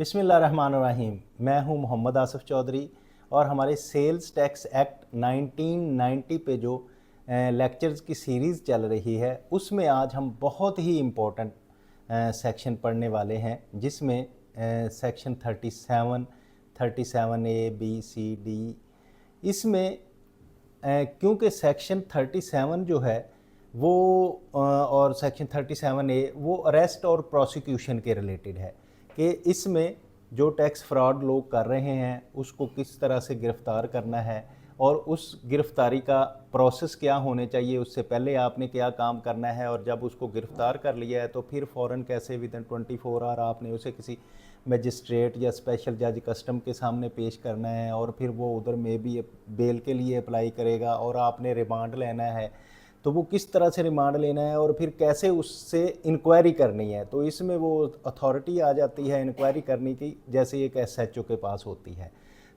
बिस्मिल्लाहिर्रहमानिर्रहीम। मैं हूं मोहम्मद आसिफ चौधरी और हमारे सेल्स टैक्स एक्ट 1990 पे जो लेक्चर्स की सीरीज़ चल रही है उसमें आज हम बहुत ही इम्पोर्टेंट सेक्शन पढ़ने वाले हैं, जिसमें section 37 A B C D। इसमें क्योंकि सेक्शन 37 जो है वो और सेक्शन 37A वो अरेस्ट और प्रोसिक्यूशन के रिलेटेड है कि इसमें जो टैक्स फ्रॉड लोग कर रहे हैं उसको किस तरह से गिरफ़्तार करना है और उस गिरफ़्तारी का प्रोसेस क्या होने चाहिए, उससे पहले आपने क्या काम करना है, और जब उसको गिरफ़्तार कर लिया है तो फिर फ़ौरन कैसे विदिन 24 आवर आपने उसे किसी मजिस्ट्रेट या स्पेशल जज कस्टम के सामने पेश करना है, और फिर वो उधर में भी बेल के लिए अप्लाई करेगा और आपने रिमांड लेना है, तो वो किस तरह से रिमांड लेना है और फिर कैसे उससे इंक्वायरी करनी है। तो इसमें वो अथॉरिटी आ जाती है इंक्वायरी करने की, जैसे एक एसएचओ के पास होती है।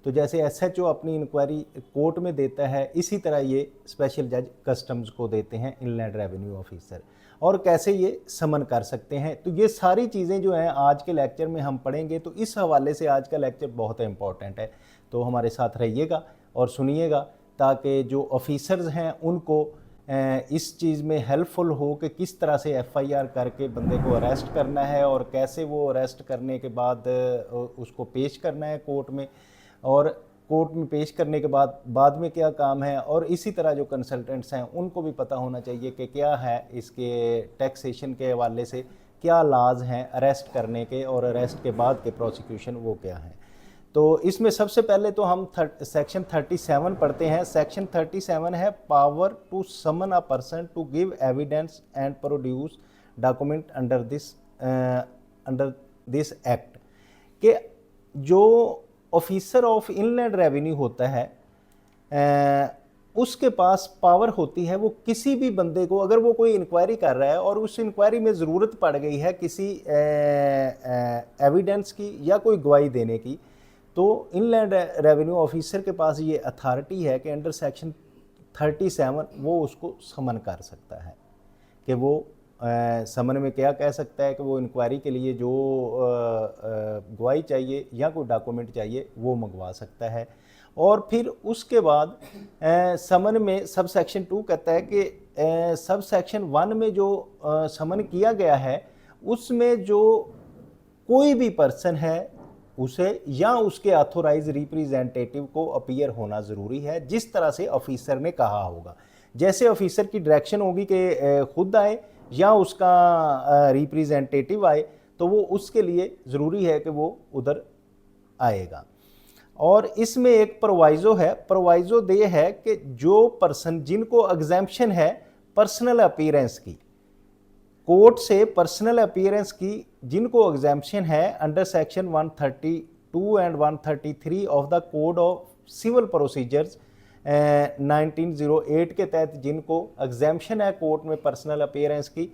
तो जैसे एसएचओ अपनी इंक्वायरी कोर्ट में देता है, इसी तरह ये स्पेशल जज कस्टम्स को देते हैं इनलैंड रेवेन्यू ऑफिसर, और कैसे ये समन कर सकते हैं। तो ये सारी चीज़ें जो हैं आज के लेक्चर में हम पढ़ेंगे। तो इस हवाले से आज का लेक्चर बहुत इंपॉर्टेंट है, तो हमारे साथ रहिएगा और सुनिएगा, ताकि जो ऑफिसर्स हैं उनको इस चीज़ में हेल्पफुल हो कि किस तरह से एफआईआर करके बंदे को अरेस्ट करना है और कैसे वो अरेस्ट करने के बाद उसको पेश करना है कोर्ट में, और कोर्ट में पेश करने के बाद में क्या काम है। और इसी तरह जो कंसल्टेंट्स हैं उनको भी पता होना चाहिए कि क्या है इसके टैक्सेशन के हवाले से क्या लाज हैं अरेस्ट करने के, और अरेस्ट के बाद के प्रोसिक्यूशन वो क्या हैं। तो इसमें सबसे पहले तो हम सेक्शन 37 पढ़ते हैं। सेक्शन 37 है power to summon a person to give evidence and produce document under this act, के जो ऑफिसर ऑफ इनलैंड रेवेन्यू होता है उसके पास पावर होती है, वो किसी भी बंदे को, अगर वो कोई इंक्वायरी कर रहा है और उस इंक्वायरी में ज़रूरत पड़ गई है किसी एविडेंस की या कोई गवाही देने की, तो इनलैंड रेवेन्यू ऑफिसर के पास ये अथॉरिटी है कि अंडर सेक्शन 37 वो उसको समन कर सकता है कि वो समन में क्या कह सकता है कि वो इंक्वायरी के लिए जो गवाही चाहिए या कोई डॉक्यूमेंट चाहिए वो मंगवा सकता है। और फिर उसके बाद समन में सब सेक्शन 2 कहता है कि सब सेक्शन 1 में जो समन किया गया है उसमें जो कोई भी पर्सन है उसे या उसके ऑथोराइज रिप्रेजेंटेटिव को अपीयर होना ज़रूरी है, जिस तरह से ऑफिसर ने कहा होगा। जैसे ऑफिसर की डायरेक्शन होगी कि खुद आए या उसका रिप्रेजेंटेटिव आए, तो वो उसके लिए ज़रूरी है कि वो उधर आएगा। और इसमें एक प्रोवाइज़ो है, प्रोवाइज़ो दे है कि जो पर्सन जिनको एग्जैम्पशन है पर्सनल अपीयरेंस की, कोर्ट से पर्सनल अपीयरेंस की जिनको एग्जैम्पशन है under section 132 and 133 of the code of civil procedures 1908 के तहत जिनको एग्जैम्पशन है कोर्ट में पर्सनल अपीयरेंस की,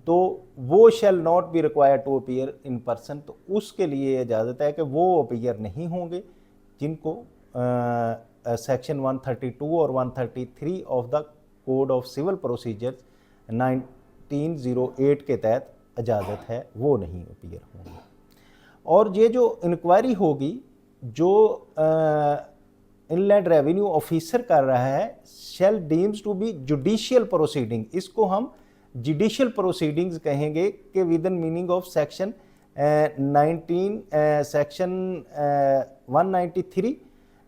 तो वो shall not be required to appear in person. तो उसके लिए इजाज़त है कि वो अपीयर नहीं होंगे जिनको सेक्शन 132 और 133 of the code of civil procedures 1908 के तहत इजाज़त है, वो नहीं अपीयर होंगे। और ये जो इंक्वायरी होगी जो इनलैंड रेवेन्यू ऑफिसर कर रहा है shall deems to be judicial proceeding, इसको हम जुडिशियल प्रोसीडिंग्स कहेंगे कि with in meaning of section 193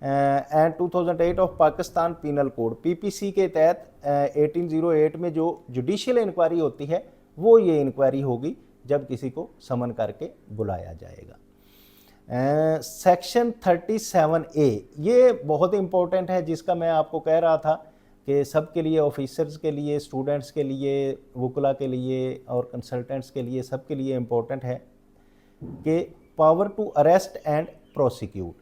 and 2008 of Pakistan penal code PPC के तहत 1808 में जो जुडिशियल इंक्वायरी होती है वो ये इंक्वायरी होगी जब किसी को समन करके बुलाया जाएगा। सेक्शन 37A ये बहुत इंपॉर्टेंट है, जिसका मैं आपको कह रहा था कि सबके लिए, ऑफिसर्स के लिए, स्टूडेंट्स के लिए, वकला के लिए और कंसल्टेंट्स के लिए, सबके लिए इम्पोर्टेंट है कि power to arrest and prosecute.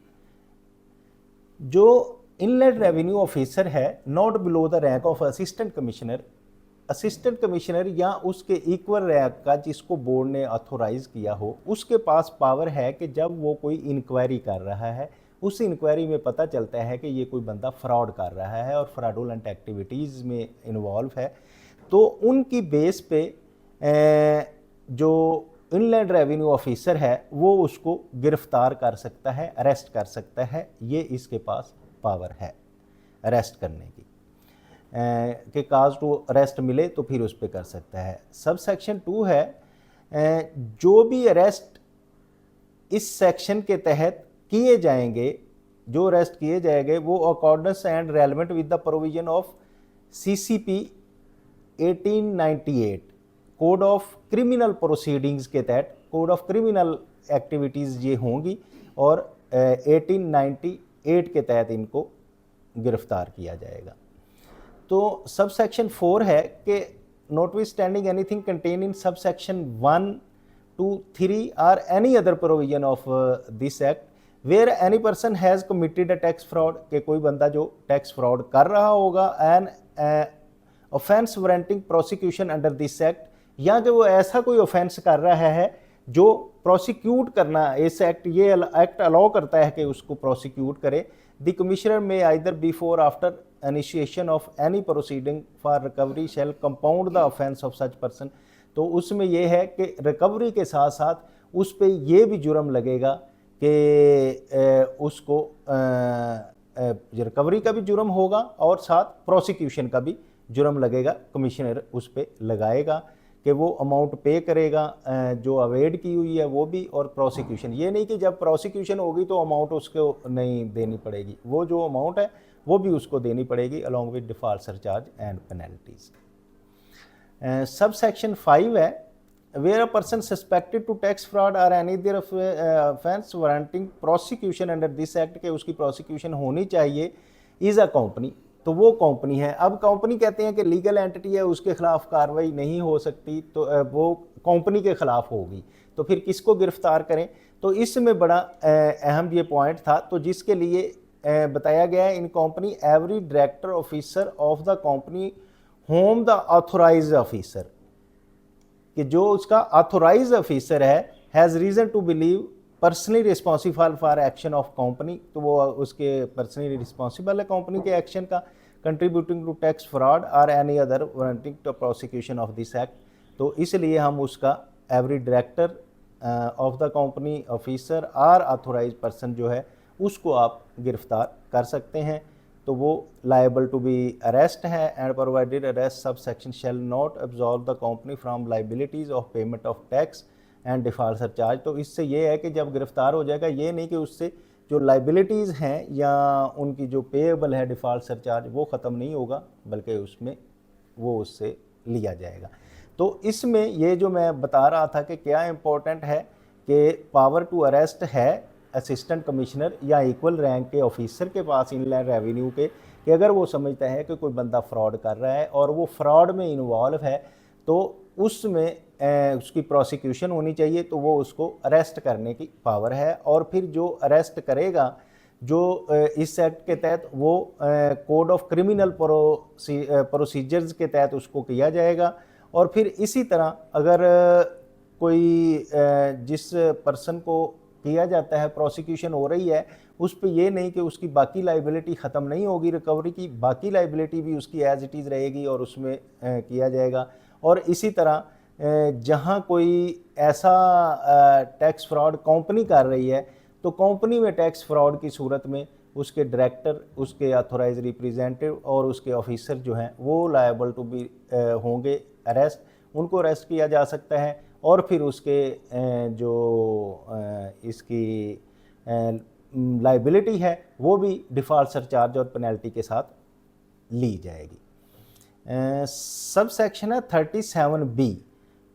जो इनलैंड रेवेन्यू ऑफिसर है not below the rank of assistant commissioner, assistant commissioner या उसके इक्वल रैंक का जिसको बोर्ड ने ऑथोराइज किया हो, उसके पास पावर है कि जब वो कोई इंक्वायरी कर रहा है, उस इंक्वायरी में पता चलता है कि ये कोई बंदा फ्रॉड कर रहा है और फ्रॉडुलेंट एक्टिविटीज़ में इन्वॉल्व है, तो उनकी बेस पे जो इनलैंड रेवेन्यू ऑफिसर है वो उसको गिरफ्तार कर सकता है, अरेस्ट कर सकता है। ये इसके पास पावर है अरेस्ट करने की, कि काज टू अरेस्ट मिले तो फिर उस पर कर सकता है। सब सेक्शन 2 है, जो भी अरेस्ट इस सेक्शन के तहत किए जाएंगे, जो अरेस्ट किए जाएंगे वो accordance and relevant with the provision of CCP 1898 code of criminal proceedings के तहत, कोड ऑफ क्रिमिनल एक्टिविटीज़ ये होंगी और 1898 के तहत इनको गिरफ्तार किया जाएगा। तो सब सेक्शन 4 है कि नॉटविथस्टैंडिंग एनीथिंग कंटेन इन सब सेक्शन 1 2 3 और any other provision of this act where any person has committed a tax fraud, के कोई बंदा जो टैक्स फ्रॉड कर रहा होगा, an offence warranting prosecution under this act, या कि वो ऐसा कोई ऑफेंस कर रहा है जो प्रोसिक्यूट करना, इस एक्ट ये एक्ट अलाउ करता है कि उसको प्रोसिक्यूट करे। The commissioner may either before after initiation of any proceeding for recovery shall compound the offence of such person. तो उसमें यह है कि रिकवरी के साथ साथ उस पर यह भी जुर्म लगेगा कि उसको रिकवरी का भी जुर्म होगा और साथ प्रोसिक्यूशन का भी जुर्म लगेगा, कमिश्नर उस पर लगाएगा कि वो अमाउंट पे करेगा जो अवेड की हुई है वो भी, और प्रोसिक्यूशन ये नहीं कि जब प्रोसिक्यूशन होगी तो अमाउंट उसको नहीं देनी पड़ेगी, वो जो अमाउंट है वो भी उसको देनी पड़ेगी along with default surcharge and penalties. Sub section 5 है, where a person suspected to tax fraud और any other offence warranting prosecution under this act, के उसकी प्रोसिक्यूशन होनी चाहिए, इज अ कंपनी, तो वो कंपनी है। अब कंपनी कहते हैं कि लीगल एंटिटी है, उसके खिलाफ कार्रवाई नहीं हो सकती, तो वो कंपनी के खिलाफ होगी, तो फिर किसको गिरफ्तार करें। तो इसमें बड़ा अहम ये पॉइंट था, तो जिसके लिए बताया गया है in company every director officer of the company home the authorize officer, कि जो उसका ऑथोराइज ऑफिसर है has reason to believe personally responsible for action of company, तो वो उसके पर्सनली रिस्पॉन्सिबल है कंपनी के एक्शन का, कंट्रीब्यूटिंग टू टैक्स फ्रॉड और any other warranting to prosecution of this act. तो इसलिए हम उसका every director of the company officer और ऑथोराइज पर्सन जो है उसको आप गिरफ्तार कर सकते हैं। तो वो लाइबल टू बी अरेस्ट है, and provided arrest sub section shall not absorb the company from liabilities of payment of tax and default surcharge. तो इससे ये है कि जब गिरफ्तार हो जाएगा, ये नहीं कि उससे जो लाइबिलिटीज़ हैं या उनकी जो पेएबल है डिफ़ॉल्ट सरचार्ज वो ख़त्म नहीं होगा, बल्कि उसमें वो उससे लिया जाएगा। तो इसमें ये जो मैं बता रहा था कि क्या इम्पोर्टेंट है कि पावर टू अरेस्ट है असिस्टेंट कमिश्नर या इक्वल रैंक के ऑफिसर के पास इनलैंड रेवेन्यू के, कि अगर वो समझता है कि कोई बंदा फ्रॉड कर रहा है और वो फ्रॉड में इन्वॉल्व है तो उसमें उसकी प्रोसिक्यूशन होनी चाहिए, तो वो उसको अरेस्ट करने की पावर है। और फिर जो अरेस्ट करेगा, जो इस एक्ट के तहत वो कोड ऑफ क्रिमिनल प्रोसीजर्स के तहत उसको किया जाएगा। और फिर इसी तरह अगर कोई जिस पर्सन को किया जाता है, प्रोसिक्यूशन हो रही है, उस पर ये नहीं कि उसकी बाकी लाइबिलिटी ख़त्म नहीं होगी, रिकवरी की बाकी लाइबिलिटी भी उसकी एज इट इज़ रहेगी और उसमें किया जाएगा। और इसी तरह जहाँ कोई ऐसा टैक्स फ्रॉड कंपनी कर रही है, तो कंपनी में टैक्स फ्रॉड की सूरत में उसके डायरेक्टर, उसके ऑथोराइज रिप्रेजेंटेटिव और उसके ऑफिसर जो हैं वो लायबल टू बी होंगे अरेस्ट, उनको अरेस्ट किया जा सकता है। और फिर उसके जो इसकी लाइबिलिटी है वो भी डिफ़ॉल्ट सरचार्ज और पेनल्टी के साथ ली जाएगी। सब सेक्शन है 37B,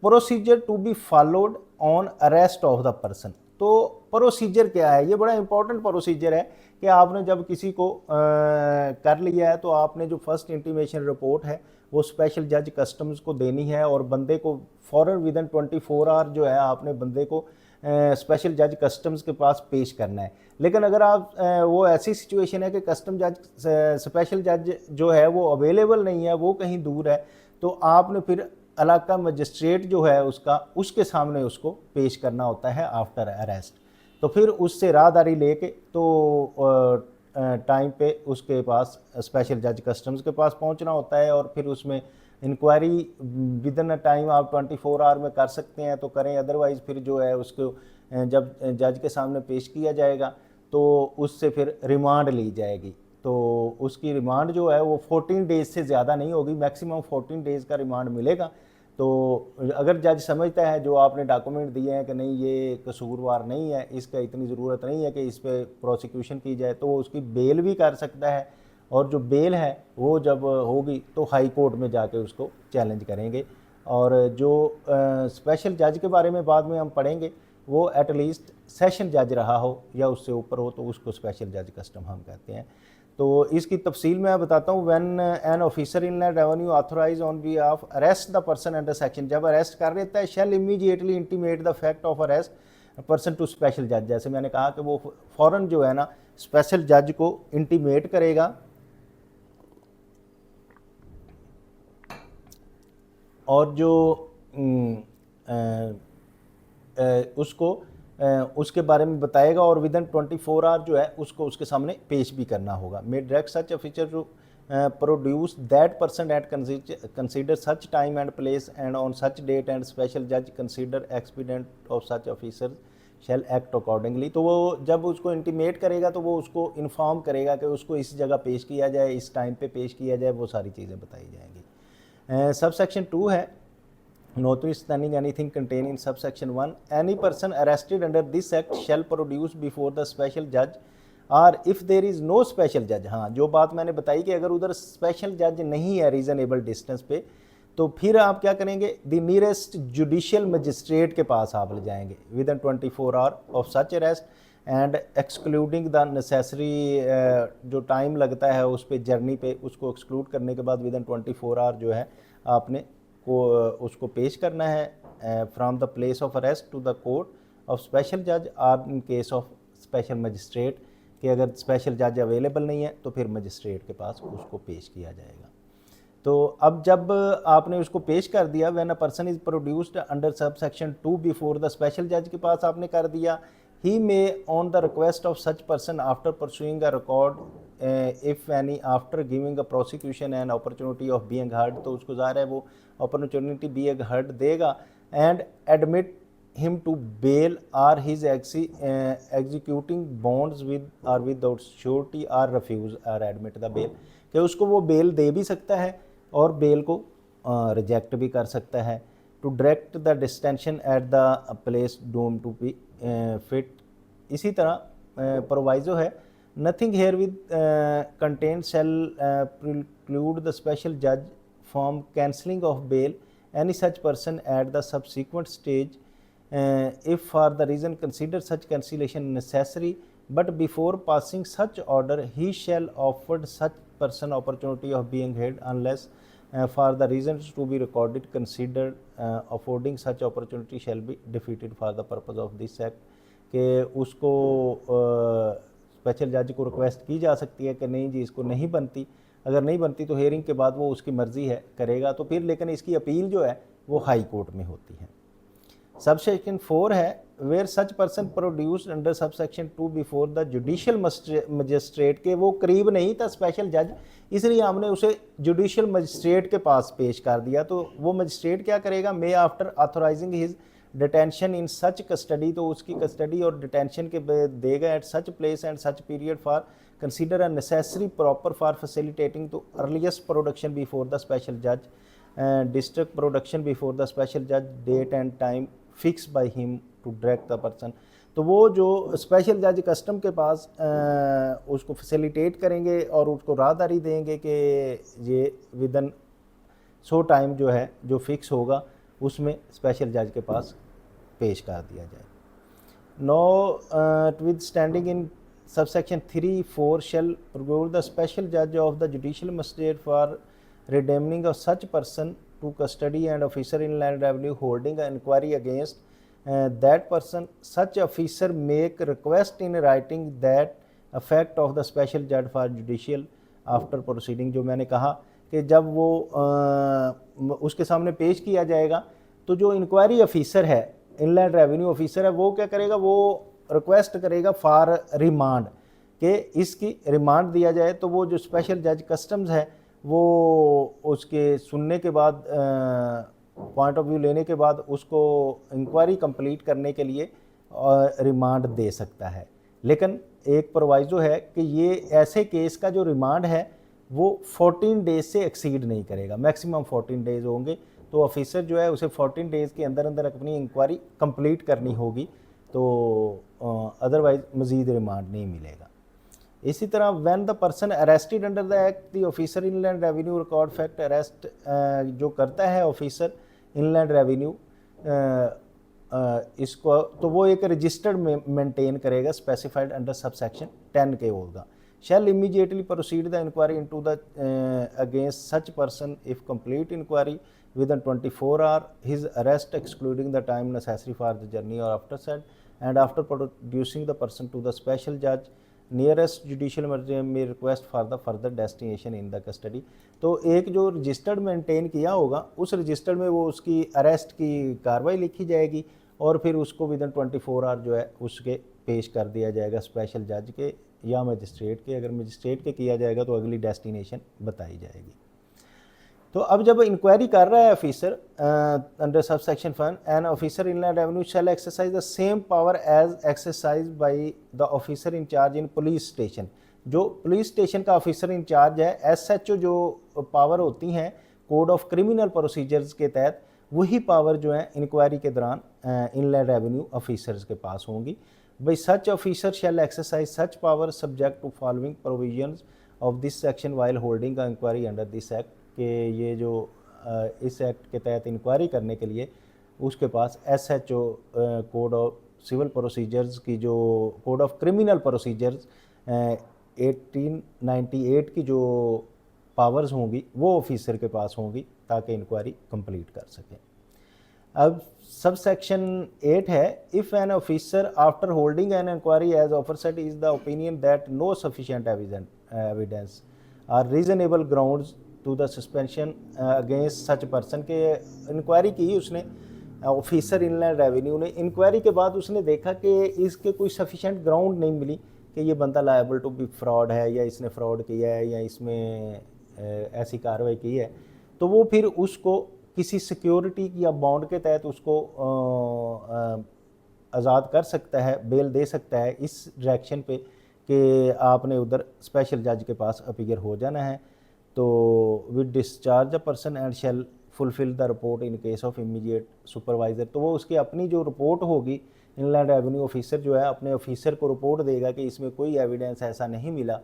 procedure to be followed on arrest of the person. तो प्रोसीजर क्या है, ये बड़ा इंपॉर्टेंट प्रोसीजर है कि आपने जब किसी को कर लिया है तो आपने जो फर्स्ट इंटीमेशन रिपोर्ट है वो स्पेशल जज कस्टम्स को देनी है और बंदे को फ़ौरन विदिन 24 आवर जो है आपने बंदे को स्पेशल जज कस्टम्स के पास पेश करना है। लेकिन अगर आप वो ऐसी सिचुएशन है कि कस्टम जज स्पेशल जज जो है वो अवेलेबल नहीं है, वो कहीं दूर है, तो आपने फिर इलाका मजिस्ट्रेट जो है उसके सामने उसको पेश करना होता है आफ्टर अरेस्ट। तो फिर उससे राहदारी लेके तो टाइम पे उसके पास स्पेशल जज कस्टम्स के पास पहुंचना होता है और फिर उसमें inquiry within a time आप 24 आवर में कर सकते हैं तो करें, अदरवाइज़ फिर जो है उसको जब जज के सामने पेश किया जाएगा तो उससे फिर रिमांड ली जाएगी। तो उसकी रिमांड जो है वो 14 डेज़ से ज़्यादा नहीं होगी, मैक्सिमम 14 डेज़ का रिमांड मिलेगा। तो अगर जज समझता है जो आपने डॉक्यूमेंट दिए हैं कि नहीं ये कसूरवार नहीं है, इसका इतनी ज़रूरत नहीं है कि इस पर प्रोसिक्यूशन की जाए, तो वो उसकी बेल भी कर सकता है। और जो बेल है वो जब होगी तो हाई कोर्ट में जाके उसको चैलेंज करेंगे। और जो स्पेशल जज के बारे में बाद में हम पढ़ेंगे, वो एटलीस्ट सेशन जज रहा हो या उससे ऊपर हो तो उसको स्पेशल जज कस्टम हम कहते हैं। तो इसकी तफसील मैं बताता हूँ। When an officer in revenue authorize on behalf arrest the person under section, जब अरेस्ट कर लेता है, shall immediately intimate the fact of arrest person to special जज। जैसे मैंने कहा कि वो फ़ौरन जो है ना स्पेशल जज को इंटीमेट करेगा और जो उसको उसके बारे में बताएगा और विद इन 24 आवर जो है उसको उसके सामने पेश भी करना होगा। May direct such officer to produce that person at consider such time and place and on such date and special जज consider expedient of such officer shall act accordingly. तो वो जब उसको इंटीमेट करेगा तो वो उसको इन्फॉर्म करेगा कि उसको इस जगह पेश किया जाए, इस टाइम पे पेश किया जाए, वो सारी चीज़ें बताई जाएंगी। सबसेक्शन 2 है notwithstanding anything contained in subsection 1, any person arrested under this act shall produce before the special judge or if there is no special judge। हाँ, जो बात मैंने बताई कि अगर उधर स्पेशल जज नहीं है रीजनेबल डिस्टेंस पे, तो फिर आप क्या करेंगे, द नियरेस्ट जुडिशियल मजिस्ट्रेट के पास आप ले जाएंगे with in 24 hour of such arrest and excluding the necessary, जो टाइम लगता है उस पर जर्नी पे, उसको एक्सक्लूड करने के बाद विद इन 24 आवर जो है आपने को उसको पेश करना है from the place of arrest to the court of special जज और in case of special magistrate, कि अगर स्पेशल जज अवेलेबल नहीं है तो फिर मजिस्ट्रेट के पास उसको पेश किया जाएगा। तो अब जब आपने उसको पेश कर दिया, when a person is produced under sub section 2 before the special जज के पास आपने कर दिया, he may on the request of such person after perusing a record if any after giving a prosecution and opportunity of being heard, तो उसको ज़ाहिर है वो अपॉर्चुनिटी बीइंग हर्ड देगा and admit him to bail or his executing bonds with or without surety or refuse are admit the bell, कि उसको वो bell दे भी सकता है और बेल को रिजेक्ट भी कर सकता है। To direct the detention at the place deem to be fit. इसी तरह प्रोवाइजो है, nothing here with content shall preclude the special जज from cancelling of bail any such person at the subsequent stage if for the reason consider such cancellation necessary, but before passing such order he shall offered such person opportunity of being heard unless for the reasons to be recorded considered affording such opportunity shall be defeated for the purpose of this act। कि उसको special जज को request की जा सकती है कि नहीं जी इसको नहीं बनती, अगर नहीं बनती तो हेयरिंग के बाद वो उसकी मर्ज़ी है करेगा, तो फिर लेकिन इसकी अपील जो है वो हाई कोर्ट में होती है। सबसेक्शन 4 है, where such person produced under subsection 2 before the judicial magistrate, के वो करीब नहीं था स्पेशल जज, इसलिए हमने उसे जुडिशियल मजिस्ट्रेट के पास पेश कर दिया। तो वो मजिस्ट्रेट क्या करेगा, मे आफ्टर ऑथोराइजिंग हिज डिटेंशन इन सच कस्टडी, तो उसकी कस्टडी और डिटेंशन के देगा at such place and such period for consider a necessary proper for facilitating to earliest production before the special जज, district production before the special जज, date and time fix by him to direct the person. तो वो जो special जज custom के पास उसको facilitate करेंगे और उसको राहदारी देंगे कि ये विदन सो टाइम जो है जो फिक्स होगा उसमें स्पेशल जज के पास पेश कर दिया जाए। Know with standing in subsection 3-4 shall procure the special judge of the judicial magistrate for redeeming of such person to custody and officer inland revenue holding an inquiry against that person, such officer make request in writing that effect of the special judge for judicial after proceeding। जो मैंने कहा कि जब वो उसके सामने पेश किया जाएगा तो जो इंक्वायरी ऑफिसर है, इनलैंड रेवेन्यू ऑफिसर है, वो क्या करेगा, वो रिक्वेस्ट करेगा फॉर रिमांड, कि इसकी रिमांड दिया जाए। तो वो जो स्पेशल जज कस्टम्स है वो उसके सुनने के बाद, पॉइंट ऑफ व्यू लेने के बाद उसको इंक्वायरी कंप्लीट करने के लिए रिमांड दे सकता है। लेकिन एक प्रोवाइजो है कि ये ऐसे केस का जो रिमांड है वो 14 डेज से एक्सीड नहीं करेगा, मैक्सिमम 14 डेज होंगे। तो ऑफिसर जो है उसे 14 डेज के अंदर अंदर अपनी इंक्वायरी कंप्लीट करनी होगी, तो अदरवाइज मज़ीद रिमांड नहीं मिलेगा। इसी तरह when the person arrested under the act the officer inland revenue record fact arrest जो करता है ऑफिसर इनलैंड रेवेन्यू इसको, तो वो एक रजिस्टर्ड मेंटेन करेगा स्पेसिफाइड अंडर सब सेक्शन 10 के होगा। Shall immediately proceed the inquiry into the against such person if complete inquiry within 24 hours his arrest excluding the time necessary for the journey or after said, and after producing the person to the special judge nearest judicial magistrate may request for the further destination in the custody। तो एक जो registered maintain किया होगा उस registered में वो उसकी arrest की कार्रवाई लिखी जाएगी और फिर उसको विदिन 24 आवर जो है उसके पेश कर दिया जाएगा स्पेशल जज के या मजिस्ट्रेट के। अगर मजिस्ट्रेट के किया जाएगा तो अगली डेस्टिनेशन बताई जाएगी। तो अब जब इंक्वायरी कर रहा है officer under sub section 1, an officer inland revenue shall exercise the same power as exercise by the officer in charge in police station. जो पुलिस स्टेशन का ऑफिसर इंचार्ज है, एसएचओ जो पावर होती हैं कोड ऑफ क्रिमिनल प्रोसीजर्स के तहत, वही power जो है इंक्वायरी के दौरान इनलैंड रेवेन्यू ऑफिसर्स के पास होंगी। By such officer shall exercise such power subject to following provisions of this section while holding the inquiry under this act. कि ये जो इस एक्ट के तहत इंक्वायरी करने के लिए उसके पास SHO code of civil procedures की जो कोड ऑफ क्रिमिनल प्रोसीजर्स 1898 की जो पावर्स होंगी वो ऑफिसर के पास होंगी ताकि इंक्वायरी कंप्लीट कर सकें। अब सब सेक्शन 8 है, if an officer after holding an inquiry as officer is the opinion that no sufficient evidence or reasonable grounds to the suspension against such person के इंक्वायरी की उसने ऑफिसर इनलैंड रेवेन्यू ने, inquiry के बाद उसने देखा कि इसके कोई सफिशिएंट ग्राउंड नहीं मिली कि ये बंदा लायबल टू बी फ्रॉड है या इसने फ्रॉड किया है या इसमें ऐसी कार्रवाई की है, तो वो फिर उसको किसी सिक्योरिटी या बॉन्ड के तहत उसको आज़ाद कर सकता है, बेल दे सकता है इस डायरेक्शन पे कि आपने उधर स्पेशल जज के पास अपीयर हो जाना है। तो with discharge a person and shall fulfil the report in case of immediate supervisor. तो वो उसकी अपनी जो रिपोर्ट होगी, इनलैंड रेवेन्यू ऑफिसर जो है अपने ऑफिसर को रिपोर्ट देगा कि इसमें कोई एविडेंस ऐसा नहीं मिला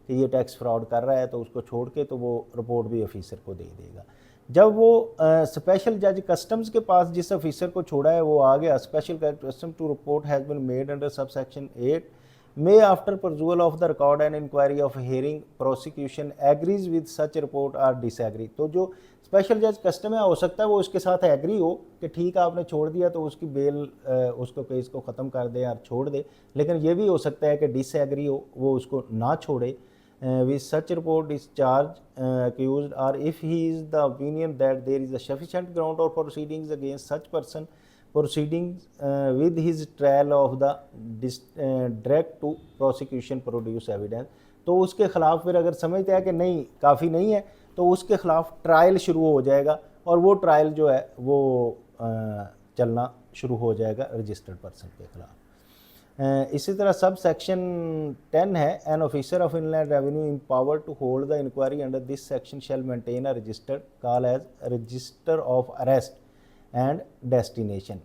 कि ये टैक्स फ्रॉड कर रहा है, तो उसको छोड़ के तो वो रिपोर्ट भी ऑफिसर को दे देगा। जब वो स्पेशल जज कस्टम्स के पास जिस ऑफिसर को छोड़ा है वो आ गया, special custom to report has been made under sub section 8 may after perusal of the record and inquiry of hearing prosecution agrees with such report or disagree। तो जो स्पेशल जज कस्टम है हो सकता है वो उसके साथ एग्री हो कि ठीक है आपने छोड़ दिया तो उसकी बेल उसको केस को ख़त्म कर दे और छोड़ दे, लेकिन ये भी हो सकता है कि डिसएग्री हो, वो उसको ना छोड़े। with such report discharge accused or if he is the opinion that there is a sufficient ground or proceedings against such person proceedings with his trial of the direct to prosecution produce evidence। तो उसके खिलाफ फिर अगर समझते हैं कि नहीं काफ़ी नहीं है तो उसके खिलाफ ट्रायल शुरू हो जाएगा और वो ट्रायल जो है वो चलना शुरू हो जाएगा रजिस्टर्ड पर्सन के खिलाफ। इसी तरह सब सेक्शन 10 है, an officer of inland revenue empower to hold the inquiry under this section shall maintain a registered call as register of arrest and destination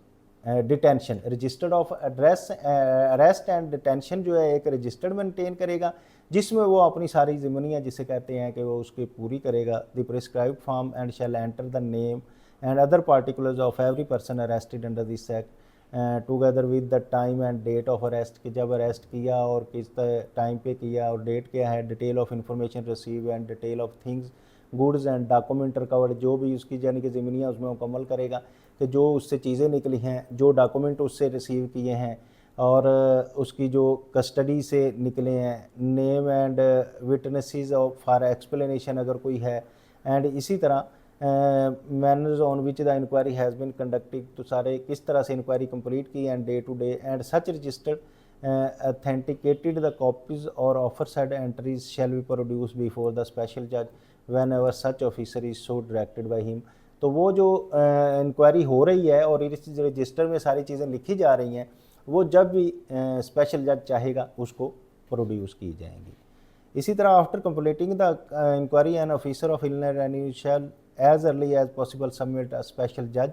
detention. Registered of address arrest and detention जो है एक registered maintain करेगा जिसमें वो अपनी सारी ज़िम्मेदारियाँ जिसे कहते हैं कि वो उसकी पूरी करेगा। The prescribed form and shall enter the name and other particulars of every person arrested under this act together with the time and date of arrest, कि जब अरेस्ट किया और किस टाइम पे किया और डेट क्या है, detail of information receive and detail of things goods and document recovered, जो भी उसकी यानी कि ज़मीनियाँ उसमें मुकम्मल करेगा कि जो उससे चीज़ें निकली हैं, जो डॉक्यूमेंट उससे रिसीव किए हैं और उसकी जो कस्टडी से निकले हैं, name and witnesses of for explanation अगर कोई है, एंड इसी तरह manners on which the inquiry has been conducted, तो सारे किस तरह से इंक्वायरी कंप्लीट की and day to day and such registered authenticated the copies or offer said entries shall be produced before the special judge। Van ever such officer is so directed by him. तो वो जो inquiry हो रही है और इस register में सारी चीज़ें लिखी जा रही हैं, वो जब भी स्पेशल जज चाहेगा उसको प्रोड्यूस की जाएंगी। इसी तरह after completing the inquiry an officer of inland revenue shall as early as possible submit a special जज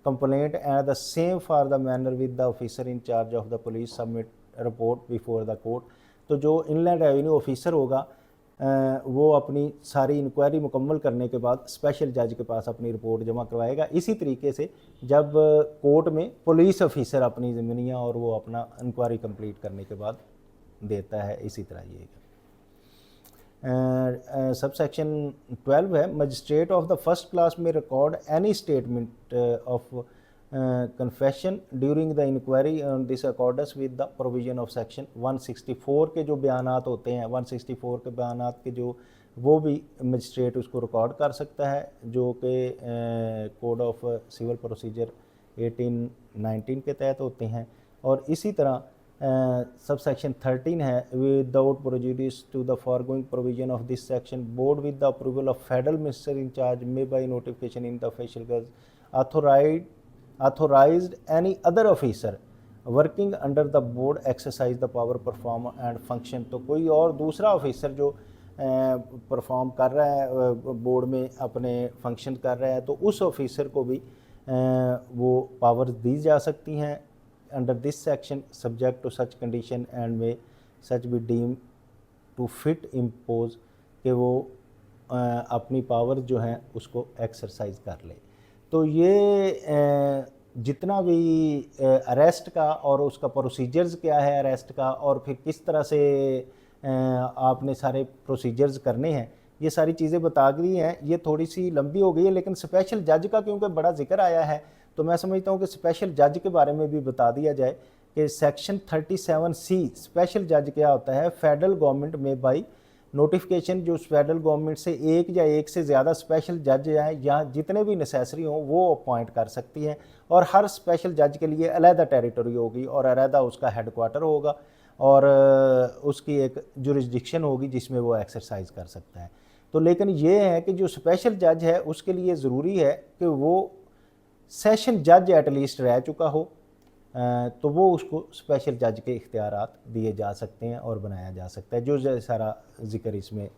complaint and the same for the manner with the officer in charge of the police submit report before the court. तो जो inland revenue officer होगा वो अपनी सारी inquiry मुकम्मल करने के बाद स्पेशल जज के पास अपनी रिपोर्ट जमा करवाएगा। इसी तरीके से जब कोर्ट में पुलिस ऑफिसर अपनी ज़िम्मेदारियाँ और वो अपना इंक्वायरी कंप्लीट करने के बाद देता है, इसी तरह ये सब सेक्शन 12 है, magistrate of the first class may record any statement of confession during the inquiry on this accordance with the provision of section 164 के जो बयानात होते हैं, 164 के बयानात के जो वो भी मजिस्ट्रेट उसको रिकॉर्ड कर सकता है, जो कि कोड ऑफ सिविल प्रोसीजर 1819 के तहत होते हैं। और इसी तरह सब सेक्शन 13 है, without prejudice to the foregoing provision of this section board with the approval of federal minister in charge may by notification in the official gazette authorized any other officer working under the board exercise the power perform and function। तो कोई और दूसरा officer जो perform कर रहा है board में अपने फंक्शन कर रहा है, तो उस ऑफिसर को भी वो पावर दी जा सकती हैं under this section subject to such condition and may such be deem to fit impose कि वो अपनी पावर जो है उसको एक्सरसाइज कर ले। तो ये जितना भी अरेस्ट का और उसका प्रोसीजर्स क्या है अरेस्ट का, और फिर किस तरह से आपने सारे प्रोसीजर्स करने हैं, ये सारी चीज़ें बता दी हैं। ये थोड़ी सी लंबी हो गई है, लेकिन स्पेशल जज का क्योंकि बड़ा जिक्र आया है तो मैं समझता हूँ कि स्पेशल जज के बारे में भी बता दिया जाए कि सेक्शन 37C स्पेशल जज क्या होता है। फेडरल गवर्नमेंट में बाई नोटिफिकेशन जो फेडरल गवर्नमेंट से एक या एक से ज़्यादा स्पेशल जज हैं या जितने भी नेसेसरी हों वो अपॉइंट कर सकती हैं, और हर स्पेशल जज के लिए अलहदा टेरिटरी होगी और अलहदा उसका हेडक्वार्टर होगा और उसकी एक जुरिस्डिक्शन होगी जिसमें वो एक्सरसाइज कर सकता है। तो लेकिन ये है कि जो स्पेशल जज है उसके लिए ज़रूरी है कि वो सेशन जज एटलीस्ट रह चुका हो, तो वो उसको स्पेशल जज के इख्तियारात दिए जा सकते हैं और बनाया जा सकता है। जो सारा जिक्र इसमें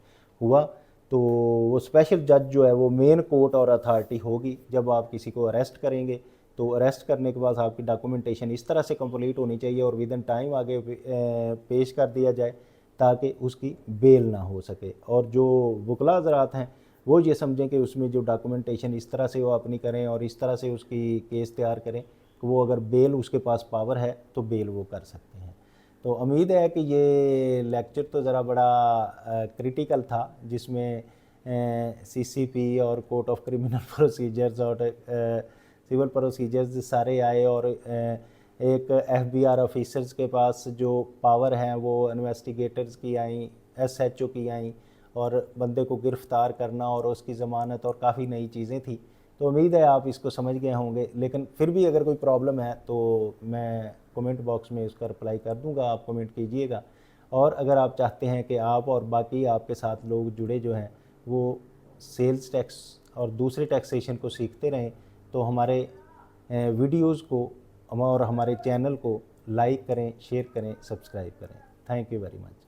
हुआ, तो वो स्पेशल जज जो है वो मेन कोर्ट और अथॉरिटी होगी। जब आप किसी को अरेस्ट करेंगे तो अरेस्ट करने के बाद आपकी डॉक्यूमेंटेशन इस तरह से कंप्लीट होनी चाहिए और विद इन टाइम आगे पेश कर दिया जाए ताकि उसकी बेल ना हो सके। और जो वकला हज़रात हैं वो ये समझें कि उसमें जो डॉक्यूमेंटेशन इस तरह से वो अपनी करें और इस तरह से उसकी केस तैयार करें कि वो अगर बेल उसके पास पावर है तो बेल वो कर सकते हैं। तो उम्मीद है कि ये लेक्चर तो ज़रा बड़ा क्रिटिकल था, जिसमें CCP और कोर्ट ऑफ क्रिमिनल प्रोसीजर्स और सिविल प्रोसीजर्स सारे आए और एक FBR ऑफिसर्स के पास जो पावर हैं वो इन्वेस्टिगेटर्स की आई, SHO की आई, और बंदे को गिरफ़्तार करना और उसकी ज़मानत और काफ़ी नई चीज़ें थी। तो उम्मीद है आप इसको समझ गए होंगे, लेकिन फिर भी अगर कोई प्रॉब्लम है तो मैं कमेंट बॉक्स में उसका रिप्लाई कर दूंगा, आप कमेंट कीजिएगा। और अगर आप चाहते हैं कि आप और बाकी आपके साथ लोग जुड़े जो हैं वो सेल्स टैक्स और दूसरे टैक्सेशन को सीखते रहें, तो हमारे वीडियोज़ को और हमारे चैनल को लाइक करें, शेयर करें, सब्सक्राइब करें। Thank you very much.